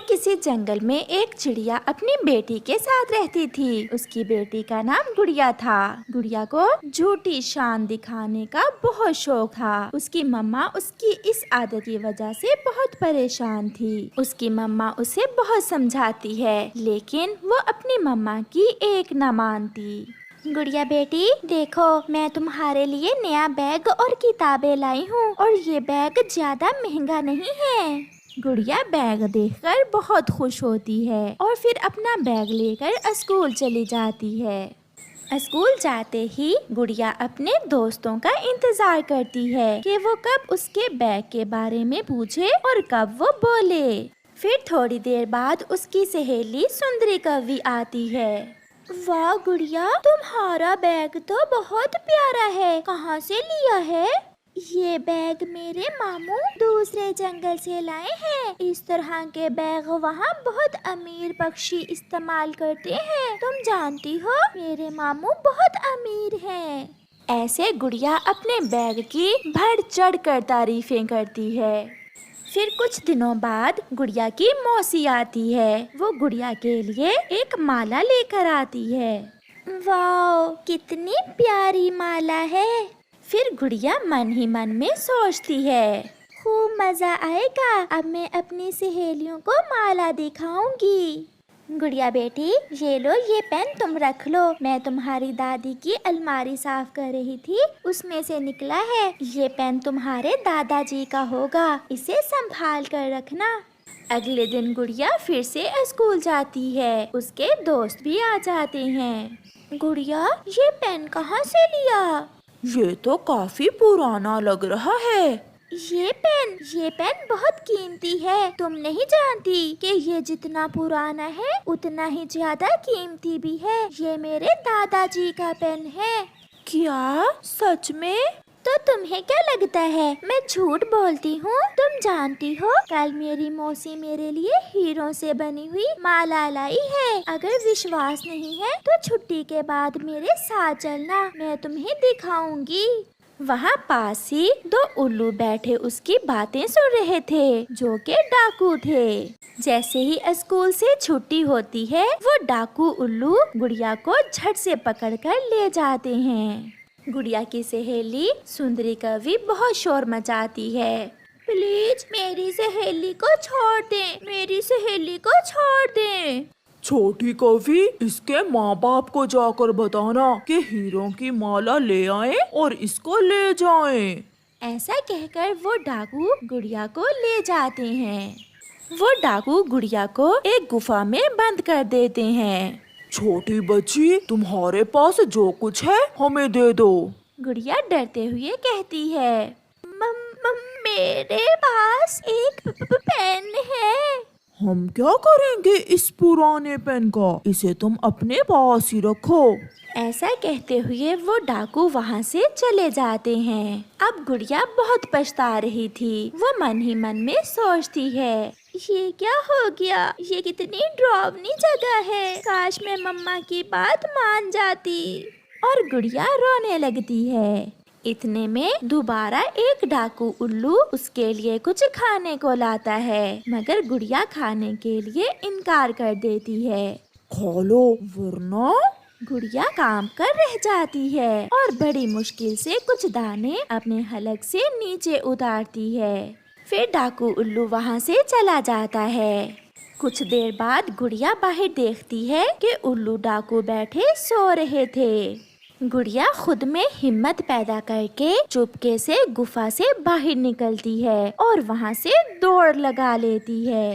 किसी जंगल में एक चिड़िया अपनी बेटी के साथ रहती थी। उसकी बेटी का नाम गुड़िया था। गुड़िया को झूठी शान दिखाने का बहुत शौक था। उसकी मम्मा उसकी इस आदत की वजह से बहुत परेशान थी। उसकी मम्मा उसे बहुत समझाती है, लेकिन वो अपनी मम्मा की एक न मानती। गुड़िया बेटी देखो, मैं तुम्हारे लिए नया बैग और किताबें लाई हूँ और ये बैग ज्यादा महंगा नहीं है। गुड़िया बैग देखकर बहुत खुश होती है और फिर अपना बैग लेकर स्कूल चली जाती है। स्कूल जाते ही गुड़िया अपने दोस्तों का इंतजार करती है कि वो कब उसके बैग के बारे में पूछे और कब वो बोले। फिर थोड़ी देर बाद उसकी सहेली सुंदरी कवि आती है। वाह गुड़िया, तुम्हारा बैग तो बहुत प्यारा है, कहाँ से लिया है? ये बैग मेरे मामू दूसरे जंगल से लाए हैं। इस तरह के बैग वहाँ बहुत अमीर पक्षी इस्तेमाल करते हैं। तुम जानती हो मेरे मामू बहुत अमीर हैं। ऐसे गुड़िया अपने बैग की बढ़ चढ़ कर तारीफें करती है। फिर कुछ दिनों बाद गुड़िया की मौसी आती है। वो गुड़िया के लिए एक माला लेकर आती है। वाह, कितनी प्यारी माला है। फिर गुड़िया मन ही मन में सोचती है, खूब मजा आएगा, अब मैं अपनी सहेलियों को माला दिखाऊंगी। गुड़िया बेटी ये लो, ये पेन तुम रख लो। मैं तुम्हारी दादी की अलमारी साफ कर रही थी, उसमें से निकला है। ये पेन तुम्हारे दादाजी का होगा, इसे संभाल कर रखना। अगले दिन गुड़िया फिर से स्कूल जाती है। उसके दोस्त भी आ जाते हैं। गुड़िया ये पेन कहाँ से लिया? ये तो काफी पुराना लग रहा है। ये पेन बहुत कीमती है। तुम नहीं जानती कि ये जितना पुराना है उतना ही ज्यादा कीमती भी है। ये मेरे दादाजी का पेन है। क्या सच में? तो तुम्हें क्या लगता है मैं झूठ बोलती हूँ? तुम जानती हो कल मेरी मौसी मेरे लिए हीरों से बनी हुई माला लाई है। अगर विश्वास नहीं है तो छुट्टी के बाद मेरे साथ चलना, मैं तुम्हें दिखाऊंगी। वहाँ पास ही दो उल्लू बैठे उसकी बातें सुन रहे थे, जो के डाकू थे। जैसे ही स्कूल से छुट्टी होती है, वो डाकू उल्लू गुड़िया को झट से पकड़कर ले जाते हैं। गुड़िया की सहेली सुंदरी कवि बहुत शोर मचाती है। प्लीज मेरी सहेली को छोड़ दें, मेरी सहेली को छोड़ दें। छोटी कवि, इसके माँ बाप को जाकर बताना कि हीरों की माला ले आए और इसको ले जाएं। ऐसा कहकर वो डाकू गुड़िया को ले जाते हैं। वो डाकू गुड़िया को एक गुफा में बंद कर देते हैं। छोटी बच्ची, तुम्हारे पास जो कुछ है हमें दे दो। गुड़िया डरते हुए कहती है, मेरे पास एक पेन है। हम क्या करेंगे इस पुराने पेन का? इसे तुम अपने पास ही रखो। ऐसा कहते हुए वो डाकू वहाँ से चले जाते हैं। अब गुड़िया बहुत पछता रही थी। वो मन ही मन में सोचती है, ये क्या हो गया? ये कितनी डरावनी जगह है। काश मैं मम्मा की बात मान जाती। और गुड़िया रोने लगती है। इतने में दोबारा एक डाकू उल्लू उसके लिए कुछ खाने को लाता है, मगर गुड़िया खाने के लिए इनकार कर देती है। खा लो वरना। गुड़िया काम कर रह जाती है और बड़ी मुश्किल से कुछ दाने अपने हलक से नीचे उतारती है। फिर डाकू उल्लू वहाँ से चला जाता है। कुछ देर बाद गुड़िया बाहर देखती है कि उल्लू डाकू बैठे सो रहे थे। गुड़िया खुद में हिम्मत पैदा करके चुपके से गुफा से बाहर निकलती है और वहाँ से दौड़ लगा लेती है।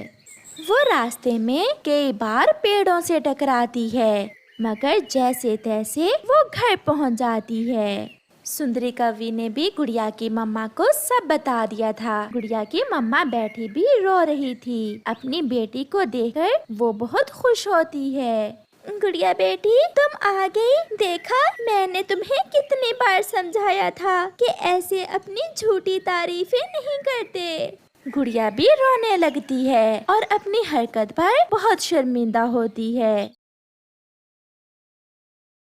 वो रास्ते में कई बार पेड़ों से टकराती है, मगर जैसे तैसे वो घर पहुँच जाती है। सुंदरी कवि ने भी गुड़िया की मम्मा को सब बता दिया था। गुड़िया की मम्मा बैठी भी रो रही थी। अपनी बेटी को देखकर वो बहुत खुश होती है। गुड़िया बेटी तुम आ गई। देखा, मैंने तुम्हें कितनी बार समझाया था कि ऐसे अपनी झूठी तारीफें नहीं करते। गुड़िया भी रोने लगती है और अपनी हरकत पर बहुत शर्मिंदा होती है।